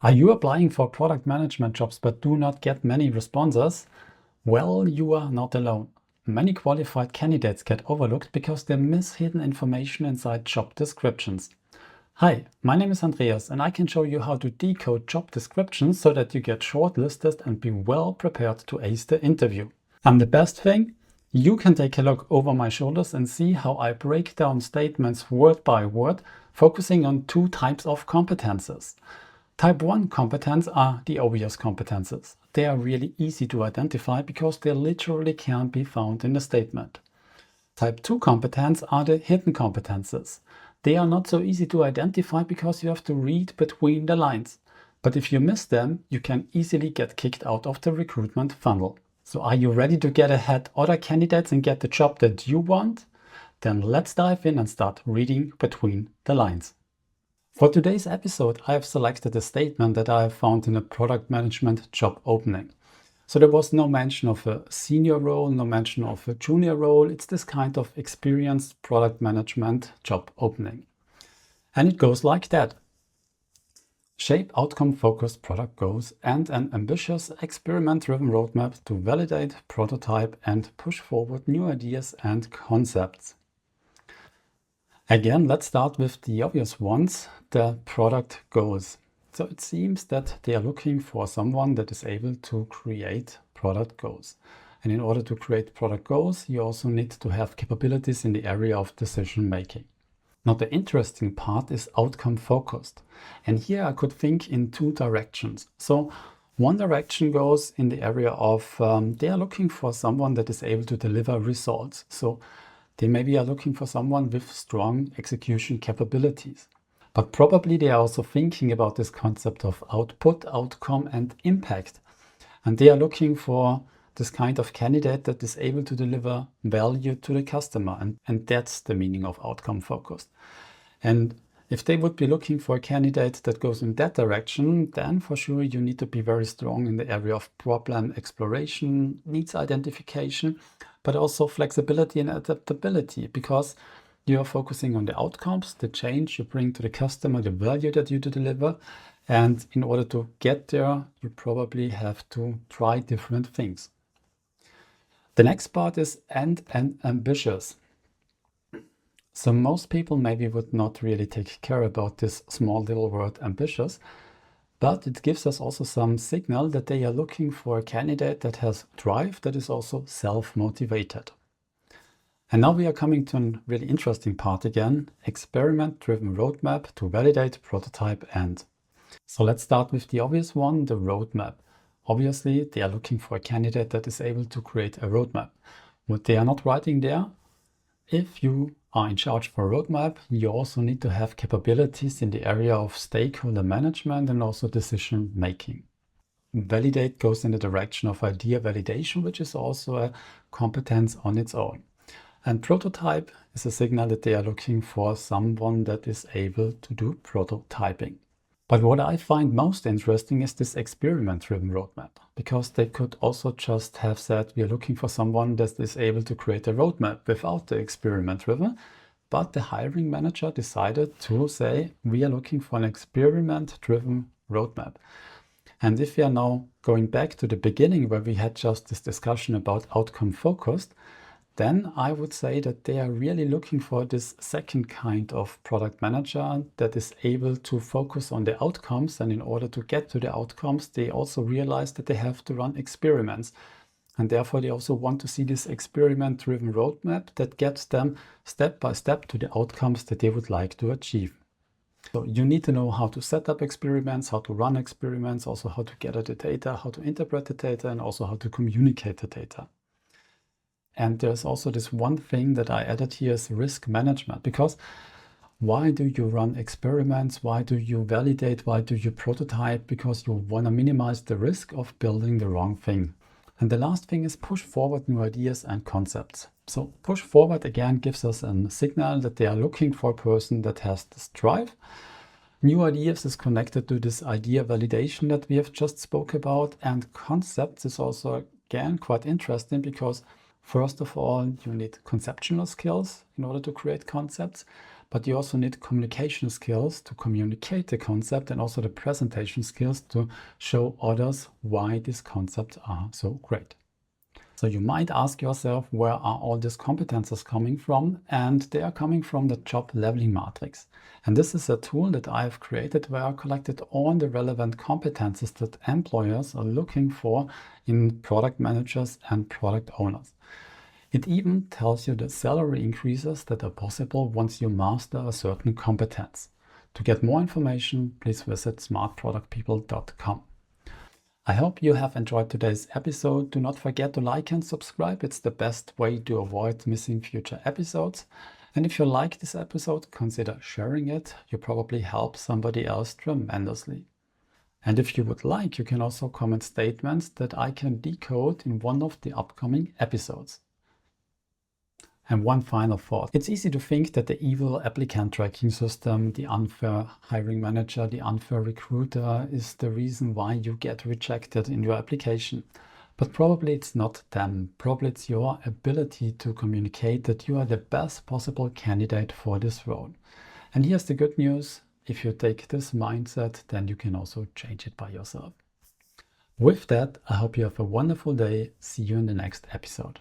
Are you applying for product management jobs but do not get many responses? Well, you are not alone. Many qualified candidates get overlooked because they miss hidden information inside job descriptions. Hi, my name is Andreas and I can show you how to decode job descriptions so that you get shortlisted and be well prepared to ace the interview. And the best thing? You can take a look over my shoulders and see how I break down statements word by word, focusing on two types of competences. Type 1 competence are the obvious competences. They are really easy to identify because they literally can't be found in a statement. Type 2 competence are the hidden competences. They are not so easy to identify because you have to read between the lines. But if you miss them, you can easily get kicked out of the recruitment funnel. So are you ready to get ahead other candidates and get the job that you want? Then let's dive in and start reading between the lines. For today's episode, I have selected a statement that I have found in a product management job opening. So there was no mention of a senior role, no mention of a junior role. It's this kind of experienced product management job opening. And it goes like that. Shape outcome-focused product goals and an ambitious experiment-driven roadmap to validate, prototype, and push forward new ideas and concepts. Again, let's start with the obvious ones, the product goals. So it seems that they are looking for someone that is able to create product goals. And in order to create product goals, you also need to have capabilities in the area of decision making. Now, the interesting part is outcome focused. And here I could think in two directions. So one direction goes in the area of they are looking for someone that is able to deliver results. So they maybe are looking for someone with strong execution capabilities. But probably they are also thinking about this concept of output, outcome, and impact. And they are looking for this kind of candidate that is able to deliver value to the customer. And that's the meaning of outcome focused. And if they would be looking for a candidate that goes in that direction, then for sure you need to be very strong in the area of problem exploration, needs identification, but also flexibility and adaptability, because you are focusing on the outcomes, the change you bring to the customer, the value that you deliver. And in order to get there, you probably have to try different things. The next part is and ambitious. So most people maybe would not really take care about this small little word ambitious, but it gives us also some signal that they are looking for a candidate that has drive, that is also self-motivated. And now we are coming to a really interesting part again, experiment-driven roadmap to validate, prototype, and. So let's start with the obvious one, the roadmap. Obviously, they are looking for a candidate that is able to create a roadmap. What they are not writing there, if you are in charge for a roadmap, you also need to have capabilities in the area of stakeholder management and also decision making. Validate goes in the direction of idea validation, which is also a competence on its own. And prototype is a signal that they are looking for someone that is able to do prototyping. But what I find most interesting is this experiment-driven roadmap, because they could also just have said, we are looking for someone that is able to create a roadmap without the experiment-driven. But the hiring manager decided to say, we are looking for an experiment-driven roadmap. And if we are now going back to the beginning where we had just this discussion about outcome-focused, then I would say that they are really looking for this second kind of product manager that is able to focus on the outcomes. And in order to get to the outcomes, they also realize that they have to run experiments. And therefore, they also want to see this experiment-driven roadmap that gets them step by step to the outcomes that they would like to achieve. So you need to know how to set up experiments, how to run experiments, also how to gather the data, how to interpret the data, and also how to communicate the data. And there's also this one thing that I added here is risk management, because why do you run experiments? Why do you validate? Why do you prototype? Because you want to minimize the risk of building the wrong thing. And the last thing is push forward new ideas and concepts. So push forward again gives us a signal that they are looking for a person that has this drive. New ideas is connected to this idea validation that we have just spoke about. And concepts is also again quite interesting because first of all, you need conceptual skills in order to create concepts, but you also need communication skills to communicate the concept and also the presentation skills to show others why these concepts are so great. So you might ask yourself, where are all these competences coming from? And they are coming from the job leveling matrix. And this is a tool that I've created where I collected all the relevant competences that employers are looking for in product managers and product owners. It even tells you the salary increases that are possible once you master a certain competence. To get more information, please visit smartproductpeople.com. I hope you have enjoyed today's episode. Do not forget to like and subscribe. It's the best way to avoid missing future episodes. And if you like this episode, consider sharing it. You probably help somebody else tremendously. And if you would like, you can also comment statements that I can decode in one of the upcoming episodes. And one final thought. It's easy to think that the evil applicant tracking system, the unfair hiring manager, the unfair recruiter is the reason why you get rejected in your application. But probably it's not them. Probably it's your ability to communicate that you are the best possible candidate for this role. And here's the good news. If you take this mindset, then you can also change it by yourself. With that, I hope you have a wonderful day. See you in the next episode.